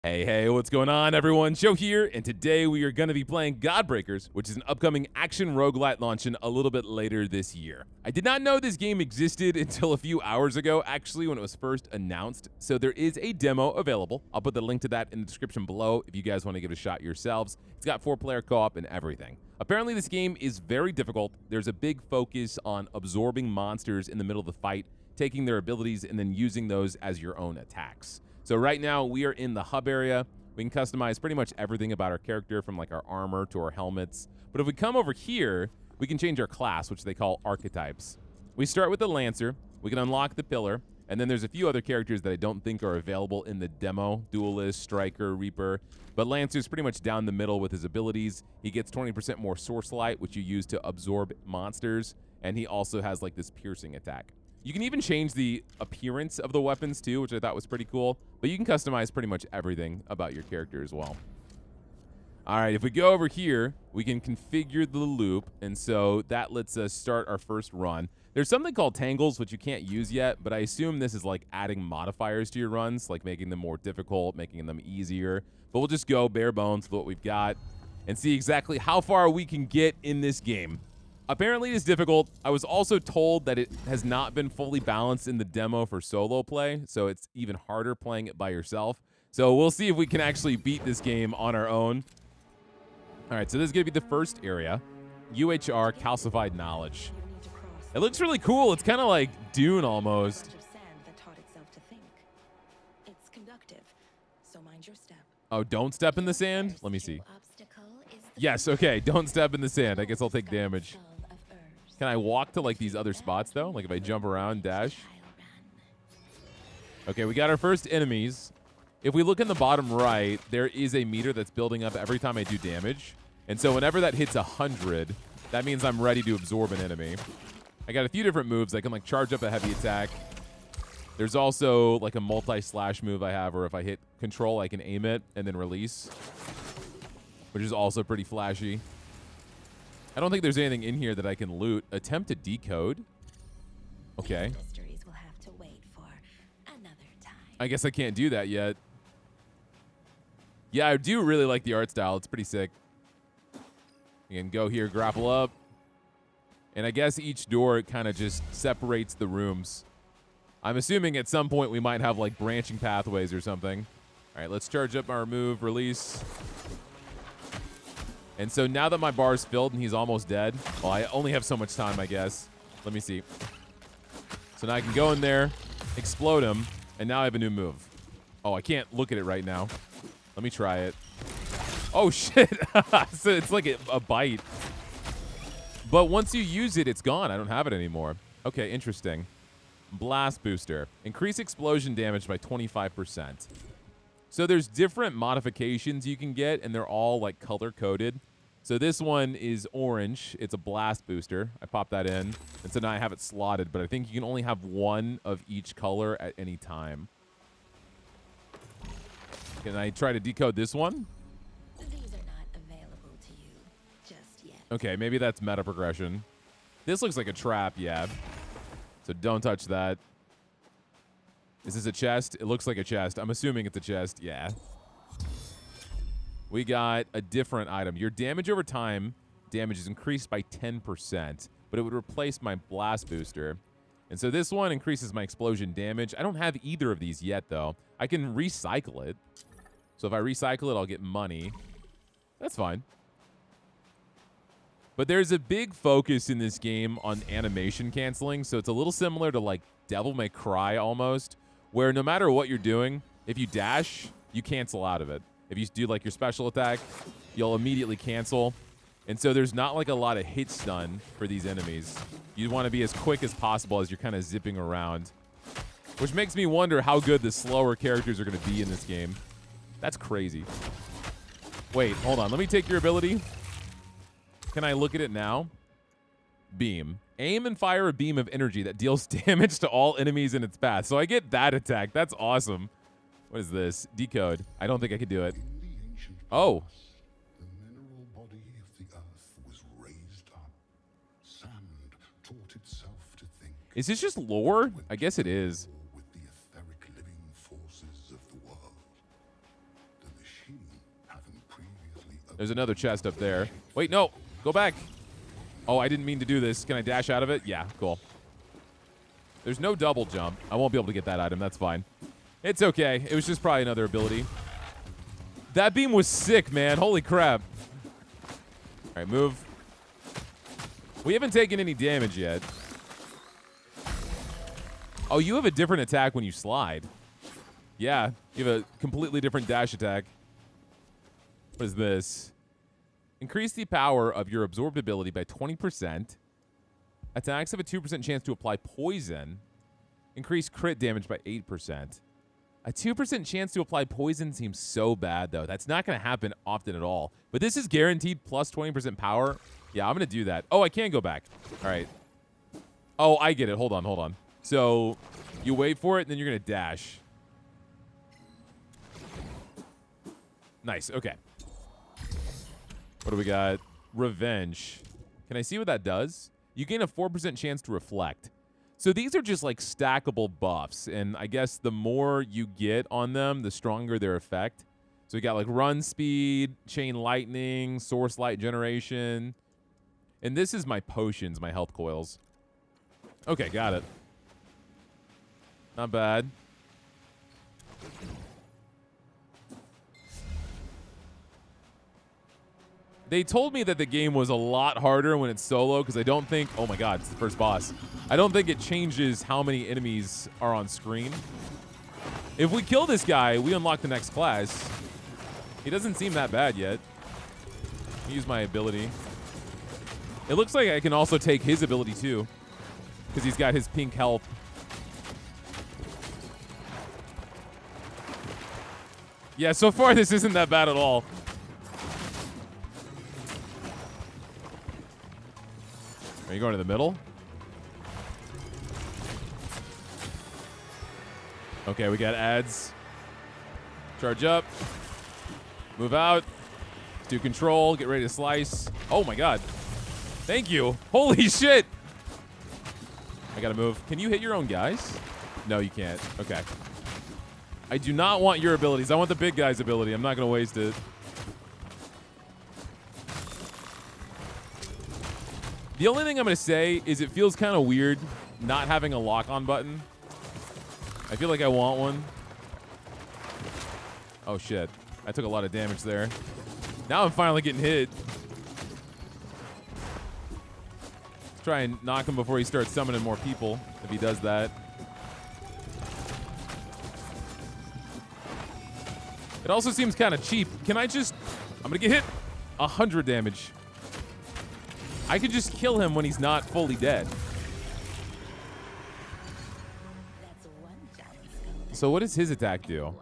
Hey, what's going on, everyone? Joe here, and today we are going to be playing Godbreakers, which is an upcoming Action Roguelite launching a little bit later this year. I did not know this game existed until a few hours ago, actually, when it was first announced, so there is a demo available. I'll put the link to that in the description below if you guys want to give it a shot yourselves. It's got 4-player co-op and everything. Apparently, this game is very difficult. There's a big focus on absorbing monsters in the middle of the fight, taking their abilities, and then using those as your own attacks. So right now we are in the hub area. We can customize pretty much everything about our character, from like our armor to our helmets. But if we come over here, we can change our class, which they call archetypes. We start with the Lancer. We can unlock the Pillar. And then there's a few other characters that I don't think are available in the demo. Duelist, Striker, Reaper. But Lancer's pretty much down the middle with his abilities. He gets 20% more Source Light, which you use to absorb monsters. And he also has like this piercing attack. You can even change the appearance of the weapons too, which I thought was pretty cool. But you can customize pretty much everything about your character as well. All right, if we go over here, we can configure the loop. And so that lets us start our first run. There's something called tangles, which you can't use yet, but I assume this is like adding modifiers to your runs, like making them more difficult, making them easier. But we'll just go bare bones with what we've got and see exactly how far we can get in this game. Apparently it's difficult. I was also told that it has not been fully balanced in the demo for solo play, so it's even harder playing it by yourself. So we'll see if we can actually beat this game on our own. All right, so this is going to be the first area. UHR, Calcified Knowledge. It looks really cool. It's kind of like Dune almost. Oh, don't step in the sand? Let me see. Yes, okay, don't step in the sand. I guess I'll take damage. Can I walk to like these other spots though? Like if I jump around, dash? Okay, we got our first enemies. If we look in the bottom right, there is a meter that's building up every time I do damage. And so whenever that hits 100, that means I'm ready to absorb an enemy. I got a few different moves. I can like charge up a heavy attack. There's also like a multi-slash move I have where if I hit control, I can aim it and then release, which is also pretty flashy. I don't think there's anything in here that I can loot. Attempt to decode. Okay. I guess I can't do that yet. Yeah, I do really like the art style. It's pretty sick. You can go here, grapple up. And I guess each door kind of just separates the rooms. I'm assuming at some point we might have like branching pathways or something. All right, let's charge up our move, release. And so now that my bar's filled and he's almost dead, well, I only have so much time, I guess. Let me see. So now I can go in there, explode him, and now I have a new move. Oh, I can't look at it right now. Let me try it. Oh, shit. So it's like a bite. But once you use it, it's gone. I don't have it anymore. Okay, interesting. Blast Booster. Increase explosion damage by 25%. So there's different modifications you can get, and they're all like color-coded. So this one is orange. It's a blast booster. I pop that in, and so now I have it slotted, but I think you can only have one of each color at any time. Can I try to decode this one? These are not available to you just yet. Okay, maybe that's meta progression. This looks like a trap, yeah. So don't touch that. Is this a chest? It looks like a chest. I'm assuming it's a chest. Yeah. We got a different item. Your damage over time, damage is increased by 10%, but it would replace my blast booster. And so this one increases my explosion damage. I don't have either of these yet, though. I can recycle it. So if I recycle it, I'll get money. That's fine. But there's a big focus in this game on animation canceling, so it's a little similar to like Devil May Cry almost, where no matter what you're doing, if you dash, you cancel out of it. If you do like your special attack, you'll immediately cancel. And so there's not like a lot of hit stun for these enemies. You want to be as quick as possible as you're kind of zipping around, which makes me wonder how good the slower characters are going to be in this game. That's crazy. Wait, hold on. Let me take your ability. Can I look at it now? Beam. Aim and fire a beam of energy that deals damage to all enemies in its path. So I get that attack. That's awesome. What is this? Decode. I don't think I could do it. Oh. The mineral body of the earth was raised up. Sand taught itself to think. Is this just lore? I guess it is. With the etheric living forces of the world. There's another chest up there. Wait, no. Go back. Oh, I didn't mean to do this. Can I dash out of it? Yeah, cool. There's no double jump. I won't be able to get that item. That's fine. It's okay. It was just probably another ability. That beam was sick, man. Holy crap. All right, move. We haven't taken any damage yet. Oh, you have a different attack when you slide. Yeah, you have a completely different dash attack. What is this? Increase the power of your absorbed ability by 20%. Attacks have a 2% chance to apply poison. Increase crit damage by 8%. A 2% chance to apply poison seems so bad, though. That's not going to happen often at all. But this is guaranteed plus 20% power. Yeah, I'm going to do that. Oh, I can go back. All right. Oh, I get it. Hold on, hold on. So you wait for it, and then you're going to dash. Nice. Okay. What do we got? Revenge. Can I see what that does? You gain a 4% chance to reflect. So these are just like stackable buffs, and I guess the more you get on them, the stronger their effect. So we got like run speed, chain lightning, source light generation. And this is my potions, my health coils. Okay, got it. Not bad. They told me that the game was a lot harder when it's solo because I don't think... Oh my god, it's the first boss. I don't think it changes how many enemies are on screen. If we kill this guy, we unlock the next class. He doesn't seem that bad yet. Use my ability. It looks like I can also take his ability too because he's got his pink health. Yeah, so far this isn't that bad at all. Are you going to the middle? Okay, we got ads. Charge up. Move out. Do control. Get ready to slice. Oh my god. Thank you. Holy shit. I gotta move. Can you hit your own guys? No, you can't. Okay. I do not want your abilities. I want the big guy's ability. I'm not gonna waste it. The only thing I'm going to say is it feels kind of weird not having a lock-on button. I feel like I want one. Oh, shit. I took a lot of damage there. Now I'm finally getting hit. Let's try and knock him before he starts summoning more people, if he does that. It also seems kind of cheap. Can I just... I'm going to get hit. 100 damage. I could just kill him when he's not fully dead. So what does his attack do?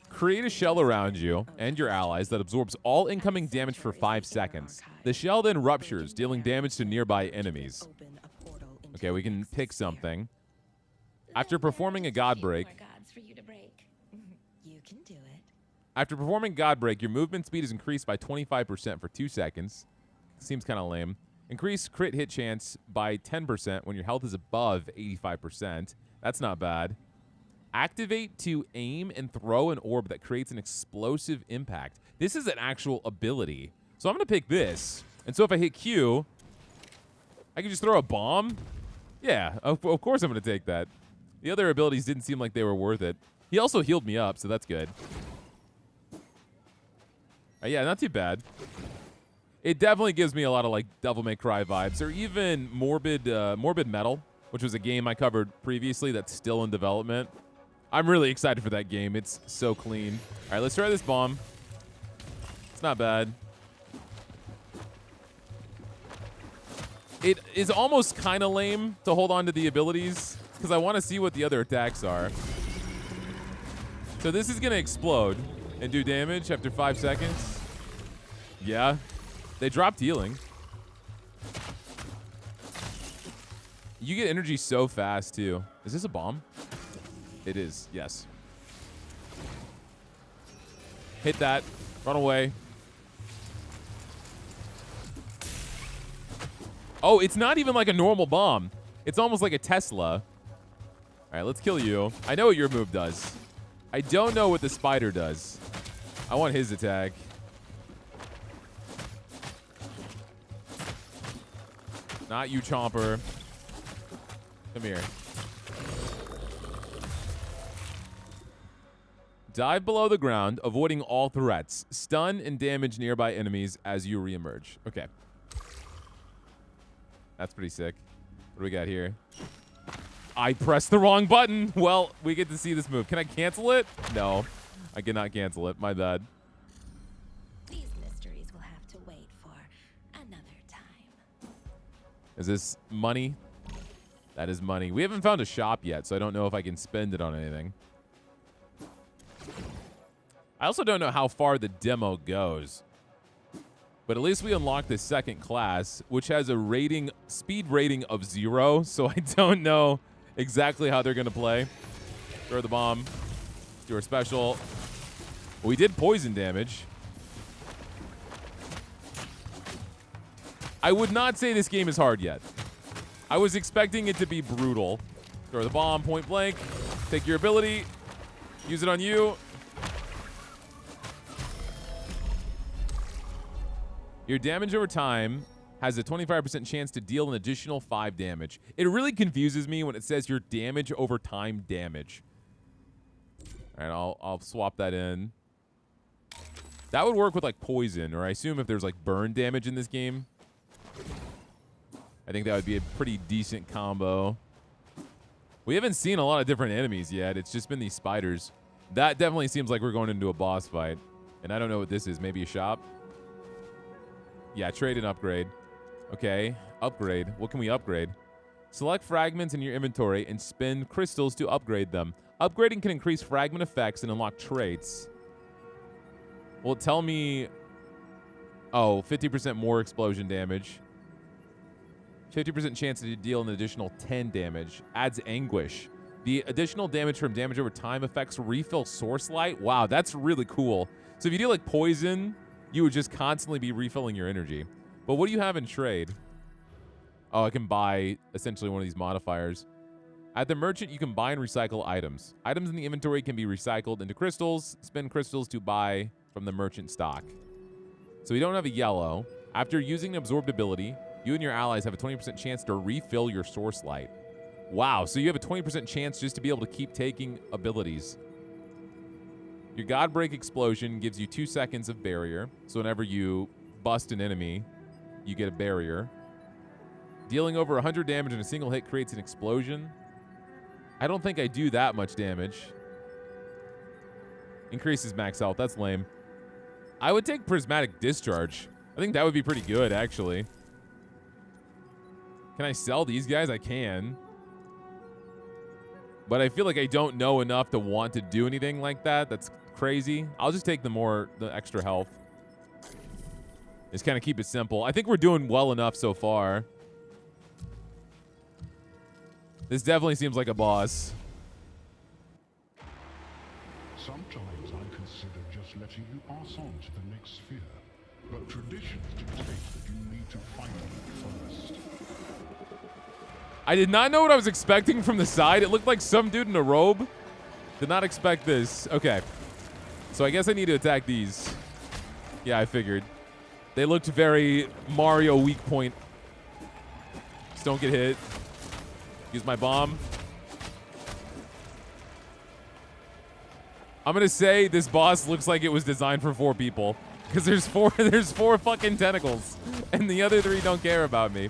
Create a shell around you and your allies that absorbs all incoming damage for 5 seconds. The shell then ruptures, dealing damage to nearby enemies. Okay, we can pick something. After performing a God Break... After performing God Break, your movement speed is increased by 25% for 2 seconds. Seems kind of lame. Increase crit hit chance by 10% when your health is above 85%. That's not bad. Activate to aim and throw an orb that creates an explosive impact. This is an actual ability. So I'm going to pick this. And so if I hit Q, I can just throw a bomb? Yeah, of course I'm going to take that. The other abilities didn't seem like they were worth it. He also healed me up, so that's good. Yeah, not too bad. It definitely gives me a lot of like Devil May Cry vibes, or even Morbid Metal, which was a game I covered previously that's still in development. I'm really excited for that game. It's so clean. All right, let's try this bomb. It's not bad. It is almost kind of lame to hold on to the abilities because I want to see what the other attacks are. So this is going to explode and do damage after 5 seconds. Yeah. They dropped healing. You get energy so fast, too. Is this a bomb? It is, yes. Hit that. Run away. Oh, it's not even like a normal bomb. It's almost like a Tesla. All right, let's kill you. I know what your move does. I don't know what the spider does. I want his attack. Not you, Chomper. Come here. Dive below the ground, avoiding all threats. Stun and damage nearby enemies as you reemerge. Okay. That's pretty sick. What do we got here? I pressed the wrong button. Well, we get to see this move. Can I cancel it? No, I cannot cancel it. My bad. These mysteries will have to wait for another time. Is this money? That is money. We haven't found a shop yet, so I don't know if I can spend it on anything. I also don't know how far the demo goes. But at least we unlocked the second class, which has a speed rating of 0, so I don't know exactly how they're going to play. Throw the bomb. Do our special. We did poison damage. I would not say this game is hard yet. I was expecting it to be brutal. Throw the bomb, point blank. Take your ability. Use it on you. Your damage over time has a 25% chance to deal an additional 5 damage. It really confuses me when it says your damage over time damage. All right, I'll swap that in. That would work with like poison, or I assume if there's like burn damage in this game. I think that would be a pretty decent combo. We haven't seen a lot of different enemies yet. It's just been these spiders. That definitely seems like we're going into a boss fight. And I don't know what this is. Maybe a shop? Yeah, trade and upgrade. Okay, upgrade. What can we upgrade? Select fragments in your inventory and spend crystals to upgrade them. Upgrading can increase fragment effects and unlock traits. Will it tell me... Oh, 50% more explosion damage. 50% chance to deal an additional 10 damage. Adds anguish. The additional damage from damage over time affects refill source light. Wow, that's really cool. So if you deal like poison, you would just constantly be refilling your energy. But what do you have in trade? Oh, I can buy essentially one of these modifiers. At the merchant, you can buy and recycle items. Items in the inventory can be recycled into crystals. Spend crystals to buy from the merchant stock. So we don't have a yellow. After using the absorbed ability, you and your allies have a 20% chance to refill your source light. Wow, so you have a 20% chance just to be able to keep taking abilities. Your Godbreak explosion gives you 2 seconds of barrier. So whenever you bust an enemy, you get a barrier. Dealing over 100 damage in a single hit creates an explosion. I don't think I do that much damage. Increases max health. That's lame. I would take prismatic discharge. I think that would be pretty good, actually. Can I sell these guys? I can. But I feel like I don't know enough to want to do anything like that. That's crazy. I'll just take the extra health. Just kind of keep it simple. I think we're doing well enough so far. This definitely seems like a boss. Sometimes I consider just letting you pass on to the next sphere. But traditions dictate that you need to find it first. I did not know what I was expecting from the side. It looked like some dude in a robe. Did not expect this. Okay. So I guess I need to attack these. Yeah, I figured. They looked very Mario weak point. Just don't get hit. Use my bomb. I'm gonna say this boss looks like it was designed for 4 people. Because there's four fucking tentacles. And the other 3 don't care about me.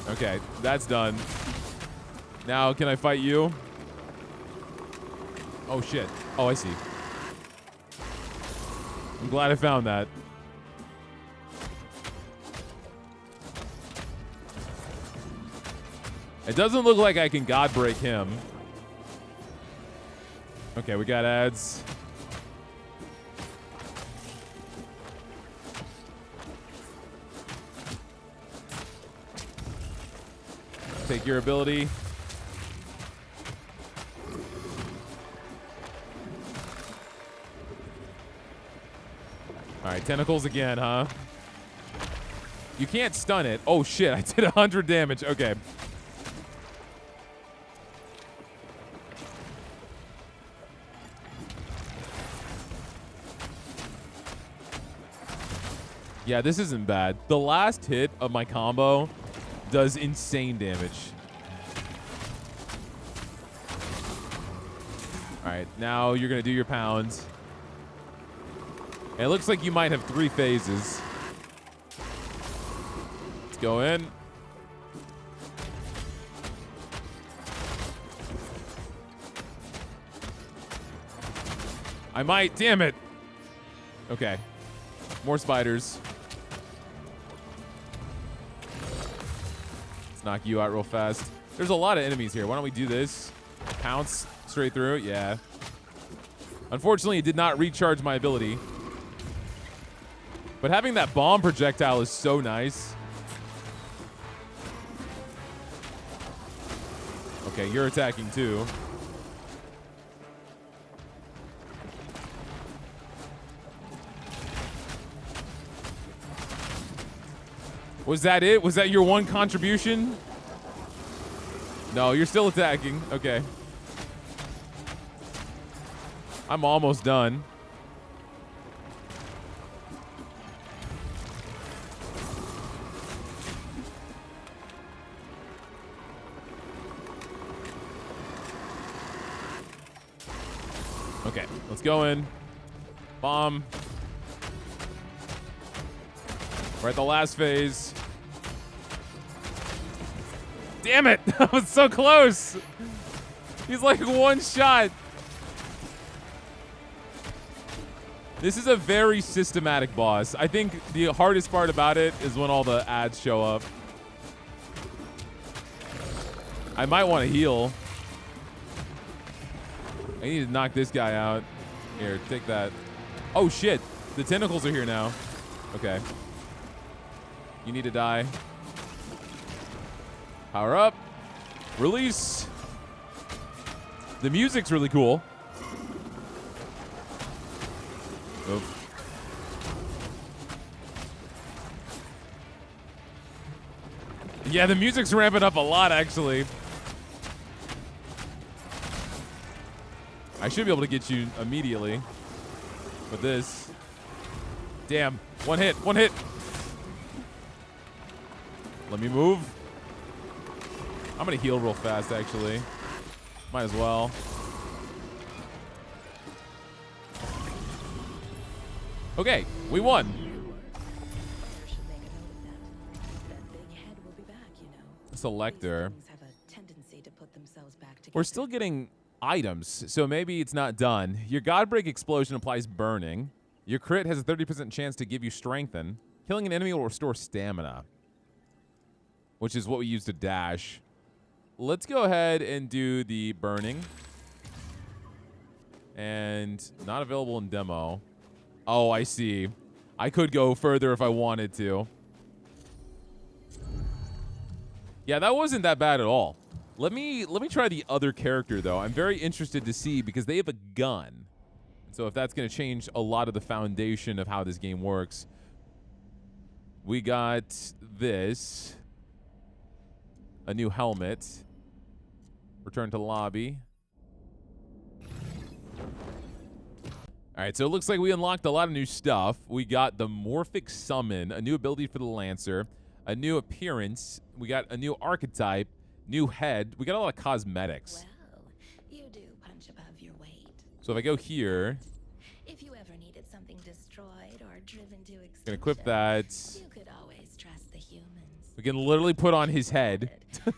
Okay, that's done. Now, can I fight you? Oh, shit. Oh, I see. I'm glad I found that. It doesn't look like I can God break him. Okay, we got ads. Take your ability. All right, tentacles again, huh? You can't stun it. Oh, shit, I did 100 damage. Okay. Yeah, this isn't bad. The last hit of my combo does insane damage. All right, now you're going to do your pounds. And it looks like you might have 3 phases. Let's go in. I might. Damn it. Okay. More spiders. Let's knock you out real fast. There's a lot of enemies here. Why don't we do this? Pounce straight through. Yeah. Unfortunately, it did not recharge my ability. But having that bomb projectile is so nice. Okay, you're attacking too. Was that it? Was that your one contribution? No, you're still attacking. Okay. I'm almost done. Okay, let's go in. Bomb. We're at the last phase. Damn it! That was so close! He's like one shot. This is a very systematic boss. I think the hardest part about it is when all the ads show up. I might want to heal. I need to knock this guy out. Here, take that. Oh shit, the tentacles are here now. Okay. You need to die. Power up. Release. The music's really cool. Oof. Yeah, the music's ramping up a lot, actually. I should be able to get you immediately with this. Damn. One hit. One hit. Let me move. I'm going to heal real fast, actually. Might as well. Okay, we won. Selector. We're still getting items, so maybe it's not done. Your Godbreak explosion applies burning. Your crit has a 30% chance to give you strengthen. Killing an enemy will restore stamina, which is what we use to dash. Let's go ahead and do the burning. And not available in demo. Oh, I see. I could go further if I wanted to. Yeah, that wasn't that bad at all. Let me try the other character, though. I'm very interested to see because they have a gun. So if that's going to change a lot of the foundation of how this game works. We got this. A new helmet. Return to lobby. All right, so it looks like we unlocked a lot of new stuff. We got the Morphic Summon, a new ability for the Lancer, a new appearance. We got a new archetype, new head. We got a lot of cosmetics. Well, you do punch above your weight. So if I go here, If you ever needed something destroyed or driven to extinction, gonna equip that. you could always trust the humans. We can literally put on his head.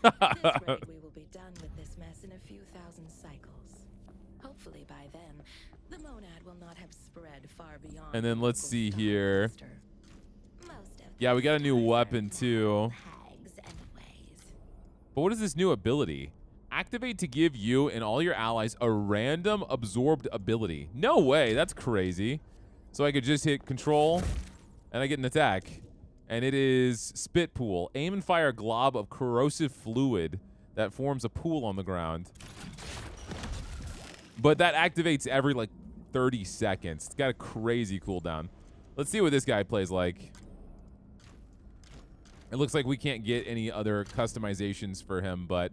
At this rate, we will be done with this mess in a few thousand cycles. Hopefully by then, the monad will not have spread far beyond. And then let's see here. Most of Yeah, we got a new these guys are weapon too. hags anyways. But what is this new ability? Activate to give you and all your allies a random absorbed ability. No way, that's crazy. So I could just hit control and I get an attack. And it is Spit Pool. Aim and fire a glob of corrosive fluid that forms a pool on the ground. But that activates every like 30 seconds. It's got a crazy cooldown. Let's see what this guy plays like. It looks like we can't get any other customizations for him, but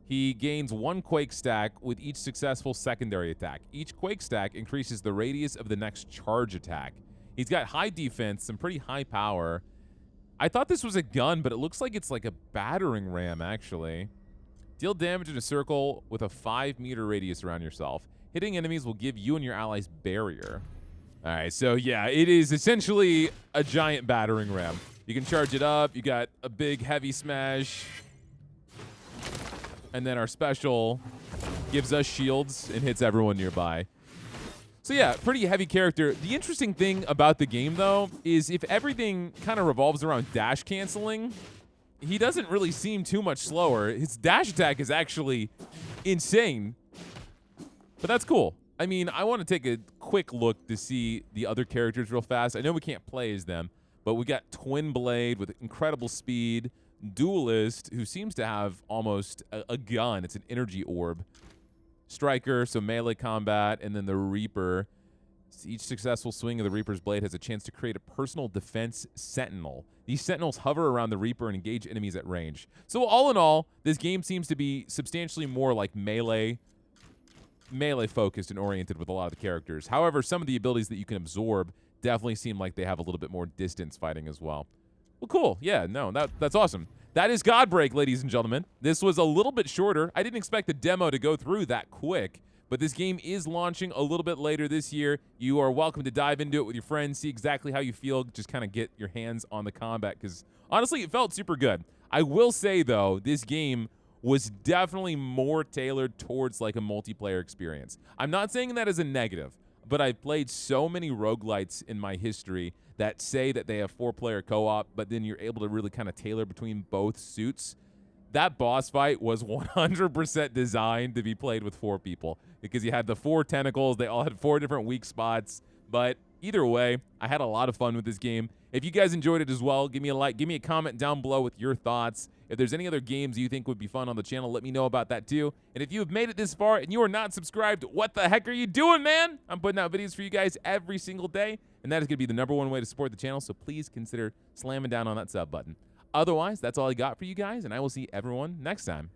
he gains 1 Quake stack with each successful secondary attack. Each Quake stack increases the radius of the next charge attack. He's got high defense, some pretty high power. I thought this was a gun, but it looks like it's like a battering ram, actually. Deal damage in a circle with a 5-meter radius around yourself. Hitting enemies will give you and your allies barrier. All right, so yeah, it is essentially a giant battering ram. You can charge it up. You got a big heavy smash. And then our special gives us shields and hits everyone nearby. So yeah, pretty heavy character. The interesting thing about the game, though, is if everything kind of revolves around dash canceling, he doesn't really seem too much slower. His dash attack is actually insane. But that's cool. I mean, I want to take a quick look to see the other characters real fast. I know we can't play as them, but we got Twin Blade with incredible speed, Duelist, who seems to have almost a gun. It's an energy orb. Striker, so melee combat, and then the Reaper. Each successful swing of the Reaper's blade has a chance to create a personal defense sentinel. These sentinels hover around the Reaper and engage enemies at range. So all in all, this game seems to be substantially more like melee focused and oriented with a lot of the characters. However, some of the abilities that you can absorb definitely seem like they have a little bit more distance fighting as well. Well, cool. Yeah, no, that's awesome. That is Godbreak, ladies and gentlemen. This was a little bit shorter. I didn't expect the demo to go through that quick, but this game is launching a little bit later this year. You are welcome to dive into it with your friends, see exactly how you feel, just kind of get your hands on the combat, because honestly, it felt super good. I will say, though, this game was definitely more tailored towards like a multiplayer experience. I'm not saying that as a negative, but I've played so many roguelites in my history that say that they have 4-player co-op, but then you're able to really kind of tailor between both suits. That boss fight was 100% designed to be played with 4 people because you had the 4 tentacles. They all had 4 different weak spots. But either way, I had a lot of fun with this game. If you guys enjoyed it as well, give me a like, give me a comment down below with your thoughts. If there's any other games you think would be fun on the channel, let me know about that too. And if you have made it this far and you are not subscribed, what the heck are you doing, man? I'm putting out videos for you guys every single day, and that is going to be the #1 way to support the channel, so please consider slamming down on that sub button. Otherwise, that's all I got for you guys, and I will see everyone next time.